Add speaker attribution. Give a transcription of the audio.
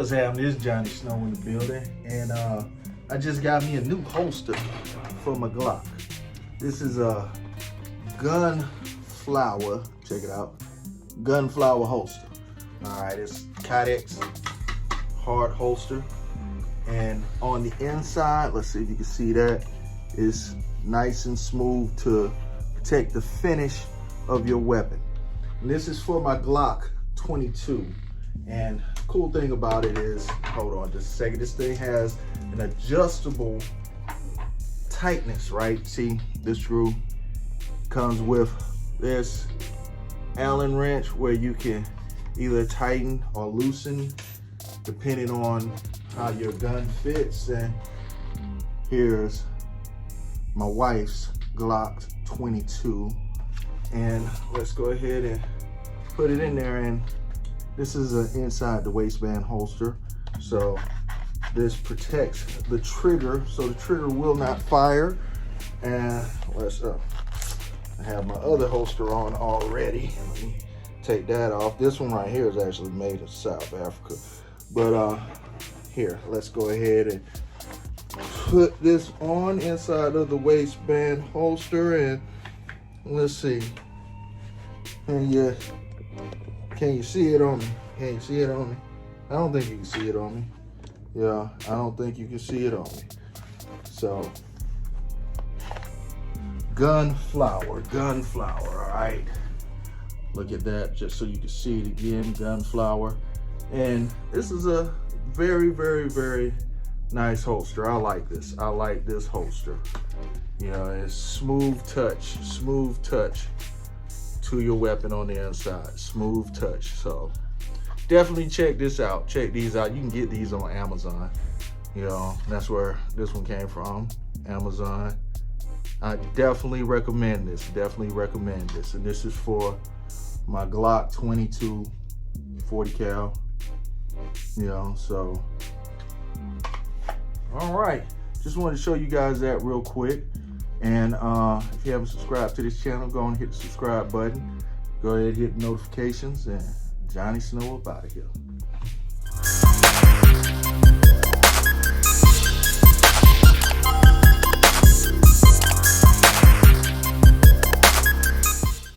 Speaker 1: What's happening? This is Johnny Snow in the building, and I just got me a new holster for my Glock. This is a Gunflower, check it out, Gunflower holster. All right, it's Kydex hard holster, and on the inside, let's see if you can see that, it's nice and smooth to protect the finish of your weapon. And this is for my Glock 22. And cool thing about it is, hold on just a second, this thing has an adjustable tightness, right? See, this screw comes with this Allen wrench where you can either tighten or loosen depending on how your gun fits. And here's my wife's Glock 22, and let's go ahead and put it in there. And this is an inside the waistband holster, so this protects the trigger, so the trigger will not fire. And let's I have my other holster on already. Let me take that off. This one right here is actually made in South Africa, but here, let's go ahead and put this on inside of the waistband holster, and let's see. And yeah, can you see it on me? Can you see it on me? I don't think you can see it on me. Yeah, I don't think you can see it on me. So, Gunflower, all right? Look at that, just so you can see it again, Gunflower. And this is a very, very, very nice holster. I like this. I like this holster. You know, it's smooth touch to your weapon on the inside. Smooth touch. So definitely check this out. Check these out. You can get these on Amazon. You know, that's where this one came from, Amazon. I definitely recommend this. Definitely recommend this. And this is for my Glock 22 40 cal. You know, so all right. Just wanted to show you guys that real quick. And if you haven't subscribed to this channel, go and hit the subscribe button. Go ahead and hit notifications, and Johnny Snow up out of here.